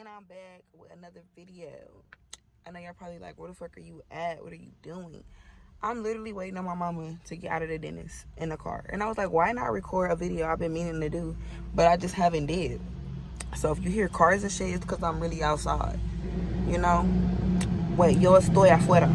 And I'm back with another video. I know y'all probably like, where the fuck are you at? What are you doing? I'm literally waiting on my mama to get out of the dentist in the car. And I was like, why not record a video I've been meaning to do, but I just haven't did. So if you hear cars and shit, it's because I'm really outside. You know? Wait, yo estoy afuera.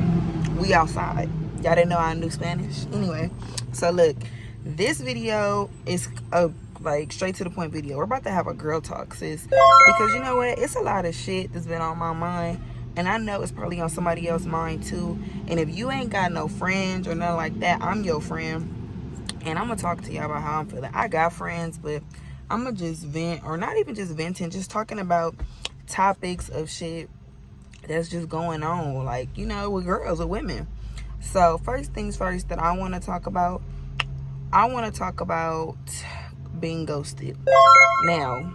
We outside. Y'all didn't know I knew Spanish? Anyway, so look, this video is a like straight to the point video. We're about to have a girl talk, sis, because you know what, it's a lot of shit that's been on my mind, and I know it's probably on somebody else's mind too. And if you ain't got no friends or nothing like that, I'm your friend, and I'm gonna talk to y'all about how I'm feeling. I got friends, but I'm gonna just vent, or not even just venting, just talking about topics of shit that's just going on, like, you know, with girls, with women. So first things first that I want to talk about being ghosted. Now,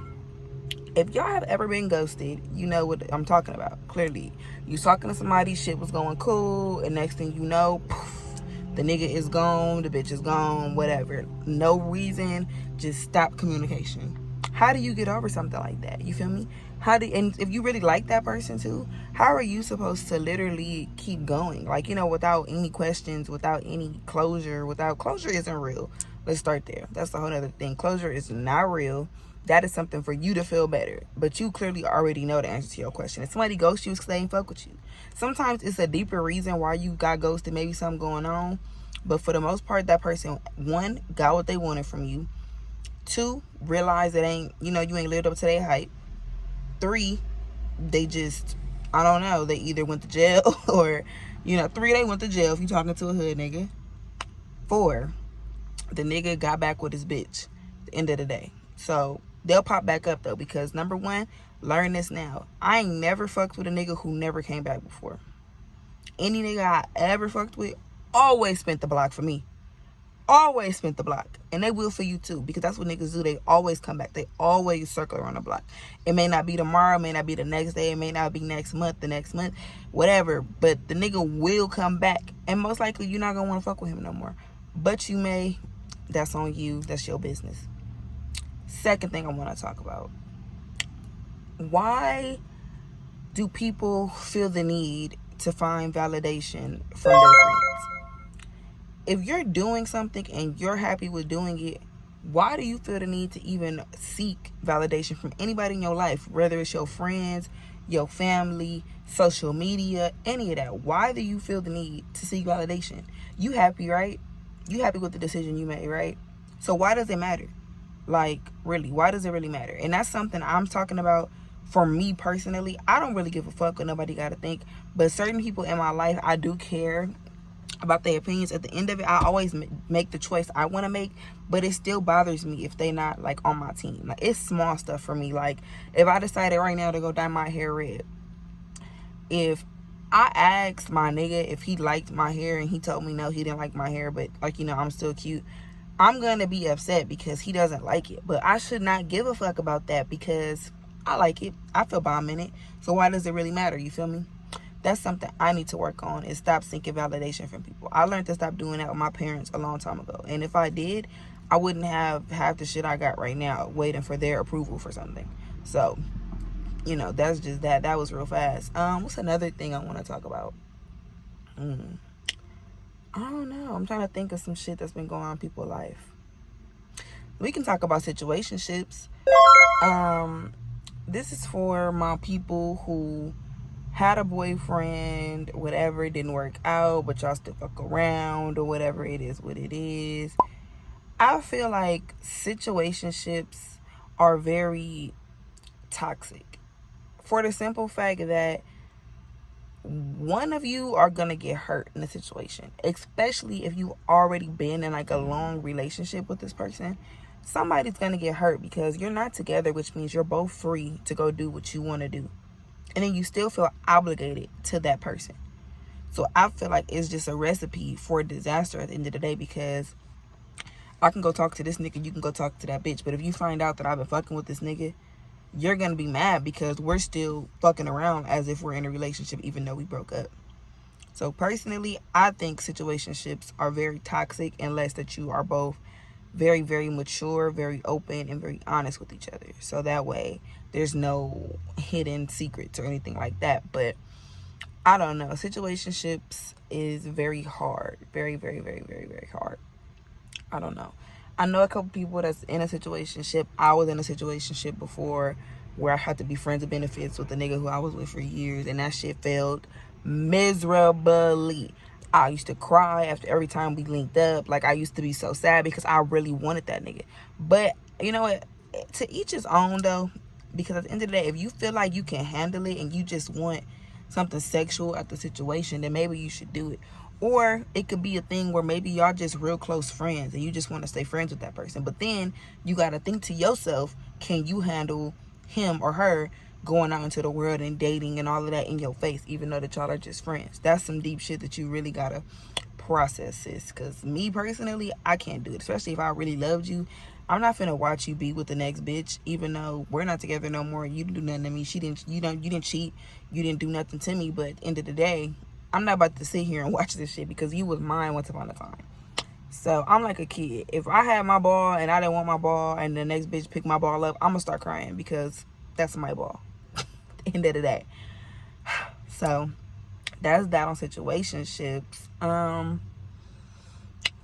if y'all have ever been ghosted, you know what I'm talking about. Clearly, you talking to somebody, shit was going cool, and next thing you know, poof, the nigga is gone, the bitch is gone, whatever. No reason, just stop communication. How do you get over something like that? You feel me? And if you really like that person too, how are you supposed to literally keep going? Like, you know, without any questions, without any closure, closure isn't real. Let's start there. That's the whole other thing. Closure is not real. That is something for you to feel better. But you clearly already know the answer to your question. If somebody ghosts you, it's because they ain't fuck with you. Sometimes it's a deeper reason why you got ghosted, maybe something going on. But for the most part, that person, one, got what they wanted from you. Two, realize it ain't, you know, you ain't lived up to their hype. Three, they just, I don't know, they either went to jail or, you know, three, they went to jail if you talking to a hood nigga. Four, the nigga got back with his bitch at the end of the day. So they'll pop back up though, because number one, learn this now. I ain't never fucked with a nigga who never came back before. Any nigga I ever fucked with always spent the block for me. Always spent the block. And they will for you too, because that's what niggas do. They always come back. They always circle around the block. It may not be tomorrow, it may not be the next day, it may not be next month, the next month, whatever, but the nigga will come back, and most likely you're not gonna want to fuck with him no more. But you may. That's on you. That's your business. Second thing I want to talk about, why do people feel the need to find validation from their friends? If you're doing something and you're happy with doing it, why do you feel the need to even seek validation from anybody in your life, whether it's your friends, your family, social media, any of that? Why do you feel the need to seek validation? You happy, right? You happy with the decision you made, right? So why does it matter? Like, really, why does it really matter? And that's something I'm talking about for me personally. I don't really give a fuck what nobody got to think, but certain people in my life, I do care about their opinions. At the end of it, I always make the choice I want to make, but it still bothers me if they not like on my team. Like, it's small stuff for me. Like, if I decided right now to go dye my hair red, if I asked my nigga if he liked my hair and he told me no, he didn't like my hair, but like, you know, I'm still cute, I'm gonna be upset because he doesn't like it. But I should not give a fuck about that because I like it. I feel bomb in it. So why does it really matter? You feel me? That's something I need to work on, is stop seeking validation from people. I learned to stop doing that with my parents a long time ago. And if I did, I wouldn't have half the shit I got right now waiting for their approval for something. So, you know, that's just that. That was real fast. What's another thing I want to talk about? I don't know. I'm trying to think of some shit that's been going on in people's life. We can talk about situationships. This is for my people who had a boyfriend, whatever, it didn't work out, but y'all still fuck around, or whatever, it is what it is. I feel like situationships are very toxic for the simple fact that one of you are gonna get hurt in a situation, especially if you've already been in like a long relationship with this person. Somebody's gonna get hurt because you're not together, which means you're both free to go do what you want to do, and then you still feel obligated to that person. So I feel like it's just a recipe for disaster at the end of the day, because I can go talk to this nigga, you can go talk to that bitch, but if you find out that I've been fucking with this nigga, you're gonna be mad because we're still fucking around as if we're in a relationship even though we broke up. So personally, I think situationships are very toxic unless that you are both very, very mature, very open, and very honest with each other. So that way there's no hidden secrets or anything like that. But I don't know. Situationships is very hard. Very, very, very, very, very hard. I don't know. I know a couple people that's in a situationship. I was in a situationship before where I had to be friends with benefits with the nigga who I was with for years, and that shit failed miserably. I used to cry after every time we linked up. Like, I used to be so sad because I really wanted that nigga. But you know what? To each his own, though. Because at the end of the day, if you feel like you can handle it and you just want something sexual at the situation, then maybe you should do it. Or it could be a thing where maybe y'all just real close friends and you just want to stay friends with that person. But then you got to think to yourself, can you handle him or her going out into the world and dating and all of that in your face, even though that y'all are just friends? That's some deep shit that you really got to process, sis. Because me personally, I can't do it. Especially if I really loved you. I'm not finna watch you be with the next bitch, even though we're not together no more. You didn't do nothing to me. You didn't cheat. You didn't do nothing to me. But at the end of the day, I'm not about to sit here and watch this shit because you was mine once upon a time. So I'm like a kid. If I had my ball and I didn't want my ball and the next bitch picked my ball up, I'm gonna start crying because that's my ball. At the end of the day. So that's that on situationships.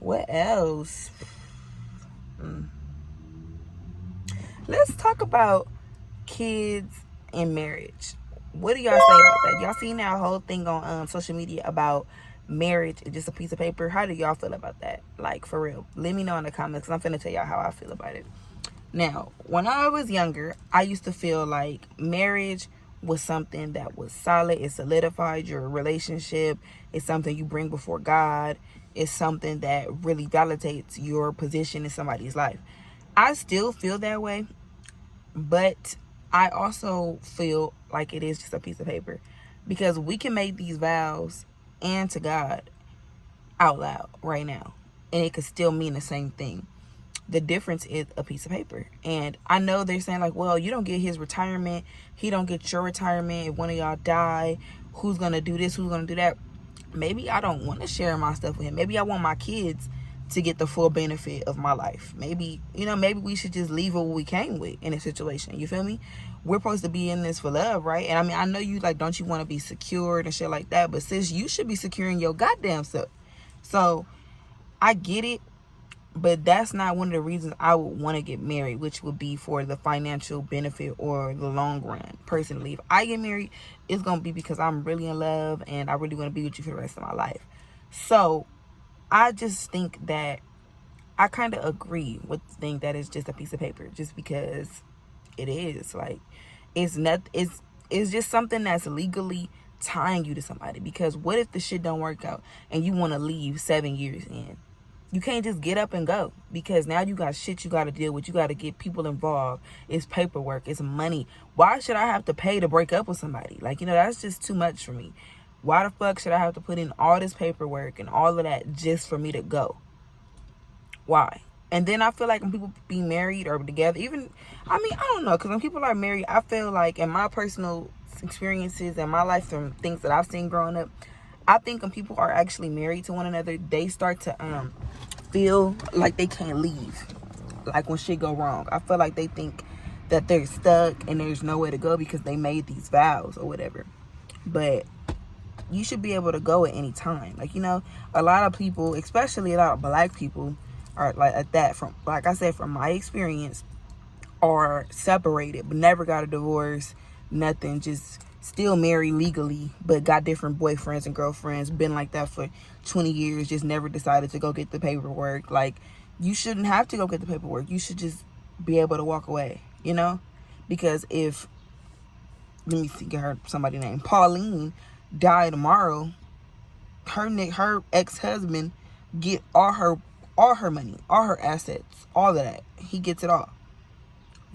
What else? Let's talk about kids and marriage. What do y'all say about that? Y'all seen that whole thing on social media about marriage is just a piece of paper? How do y'all feel about that? Like, for real. Let me know in the comments because I'm finna tell y'all how I feel about it. Now, when I was younger, I used to feel like marriage was something that was solid. It solidified your relationship. It's something you bring before God. It's something that really validates your position in somebody's life. I still feel that way, but I also feel like it is just a piece of paper because we can make these vows and to God out loud right now, and it could still mean the same thing. The difference is a piece of paper. And I know they're saying like, well, you don't get his retirement, he don't get your retirement. If one of y'all die, who's gonna do this, who's gonna do that? Maybe I don't want to share my stuff with him. Maybe I want my kids to get the full benefit of my life. Maybe, maybe we should just leave what we came with in a situation. You feel me? We're supposed to be in this for love, right? And I mean, I know you like, don't you want to be secured and shit like that? But sis, you should be securing your goddamn self. So I get it, but that's not one of the reasons I would want to get married, which would be for the financial benefit or the long run. Personally, if I get married, it's going to be because I'm really in love and I really want to be with you for the rest of my life. So I just think that I kind of agree with the thing that it's just a piece of paper, just because it is. Like, it's just something that's legally tying you to somebody. Because what if the shit don't work out and you want to leave 7 years in? You can't just get up and go, because now you got shit you got to deal with. You got to get people involved. It's paperwork. It's money. Why should I have to pay to break up with somebody? Like, that's just too much for me. Why the fuck should I have to put in all this paperwork and all of that just for me to go? Why? And then I feel like when people be married or together, I don't know, because when people are married, I feel like in my personal experiences and my life from things that I've seen growing up, I think when people are actually married to one another, they start to feel like they can't leave. Like when shit go wrong, I feel like they think that they're stuck and there's nowhere to go because they made these vows or whatever. But you should be able to go at any time. Like, a lot of people, especially a lot of black people, are like at that. From, like I said, from my experience, are separated but never got a divorce, nothing, just still married legally but got different boyfriends and girlfriends, been like that for 20 years, just never decided to go get the paperwork. Like, you shouldn't have to go get the paperwork. You should just be able to walk away, because if, let me see, get her somebody named Pauline die tomorrow, her ex-husband get all her money, all her assets, all of that. He gets it all,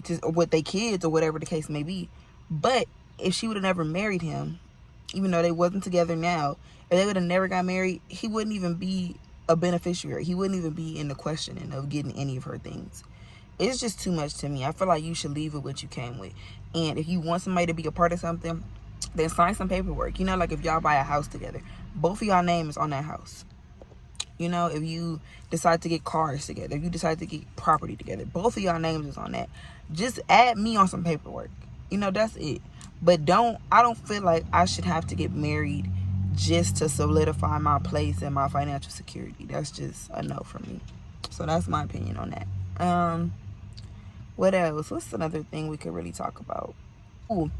just with their kids or whatever the case may be. But if she would have never married him, even though they wasn't together now, if they would have never got married, he wouldn't even be a beneficiary. He wouldn't even be in the questioning of getting any of her things. It's just too much to me. I feel like you should leave with what you came with. And if you want somebody to be a part of something, then sign some paperwork. Like if y'all buy a house together, both of y'all names on that house. You know, if you decide to get cars together, if you decide to get property together, both of y'all names is on that. Just add me on some paperwork. You know, that's it. But I don't feel like I should have to get married just to solidify my place and my financial security. That's just a no for me. So that's my opinion on that. What else? What's another thing we could really talk about? Ooh,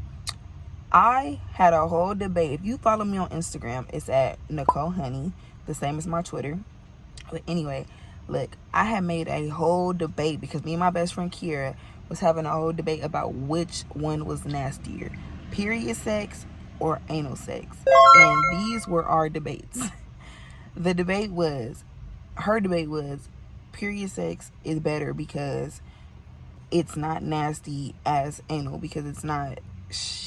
I had a whole debate. If you follow me on Instagram, it's at Nicole Honey, the same as my Twitter. But anyway, look, I had made a whole debate because me and my best friend Kira was having a whole debate about which one was nastier, period sex or anal sex. And these were our debates. Her debate was period sex is better because it's not nasty as anal, because it's not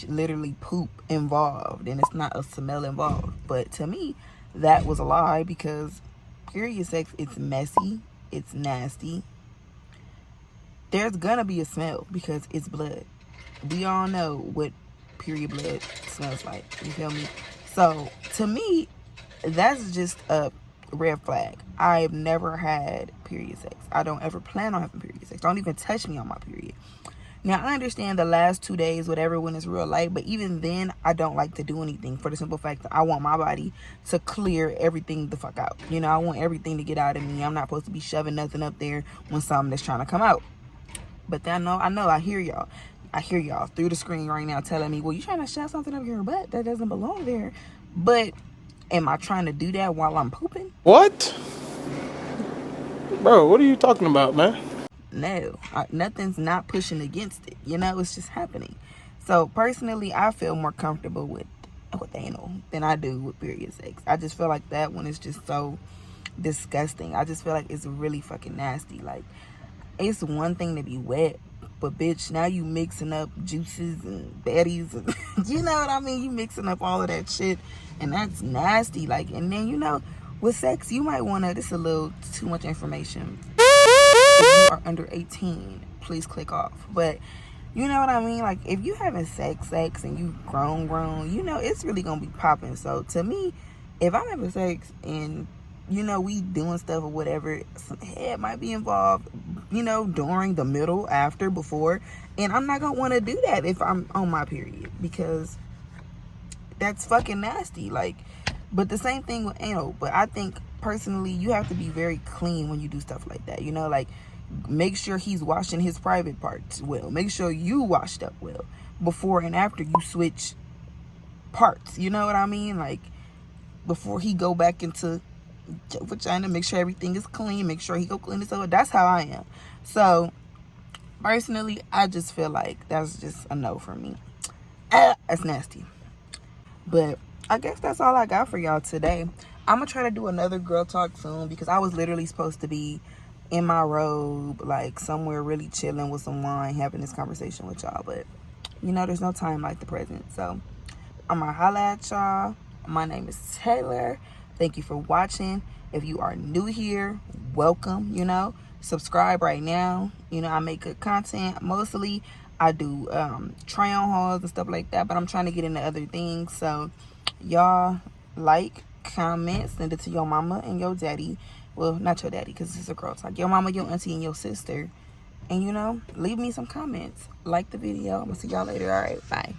literally poop involved and it's not a smell involved. But to me, that was a lie, because period sex, it's messy, it's nasty, there's gonna be a smell because it's blood. We all know what period blood smells like, you feel me? So to me, that's just a red flag. I've never had period sex. I don't ever plan on having period sex. Don't even touch me on my period. Now, I understand the last 2 days, whatever, when it's real light, but even then, I don't like to do anything for the simple fact that I want my body to clear everything the fuck out. You know, I want everything to get out of me. I'm not supposed to be shoving nothing up there when something is trying to come out. But I hear y'all. I hear y'all through the screen right now telling me, well, you trying to shove something up your butt that doesn't belong there. But am I trying to do that while I'm pooping? What? Bro, what are you talking about, man? No, nothing's not pushing against it. You know, it's just happening. So personally, I feel more comfortable with anal than I do with period sex. I just feel like that one is just so disgusting. I just feel like it's really fucking nasty. Like, it's one thing to be wet, but bitch, now you mixing up juices and betties and you know what I mean? You mixing up all of that shit, and that's nasty. Like, and then, you know, with sex, you might want to, this is a little too much information. If you are under 18, please click off. But you know what I mean? Like, if you having sex and you grown, you know, it's really gonna be popping. So to me, if I'm having sex and, you know, we doing stuff or whatever, some head might be involved, you know, during, the middle, after, before, and I'm not gonna want to do that if I'm on my period, because that's fucking nasty. Like, but the same thing with anal. But I think personally, you have to be very clean when you do stuff like that. You know, like, make sure he's washing his private parts well. Make sure you washed up well before and after you switch parts. You know what I mean? Like, before he go back into your vagina, make sure everything is clean. Make sure he go clean his over. That's how I am. So personally, I just feel like that's just a no for me. That's nasty. But I guess that's all I got for y'all today. I'm gonna try to do another girl talk soon, because I was literally supposed to be in my robe, like somewhere really chilling with some wine, having this conversation with y'all. But you know, there's no time like the present. So I'm gonna holla at y'all. My name is Taylor. Thank you for watching. If you are new here, welcome. You know, subscribe right now. You know, I make good content. Mostly I do try on hauls and stuff like that, but I'm trying to get into other things. So y'all like, comment, send it to your mama and your daddy. Well, not your daddy, because this is a girl talk. Your mama, your auntie, and your sister. And, you know, leave me some comments. Like the video. I'm going to see y'all later. All right, bye.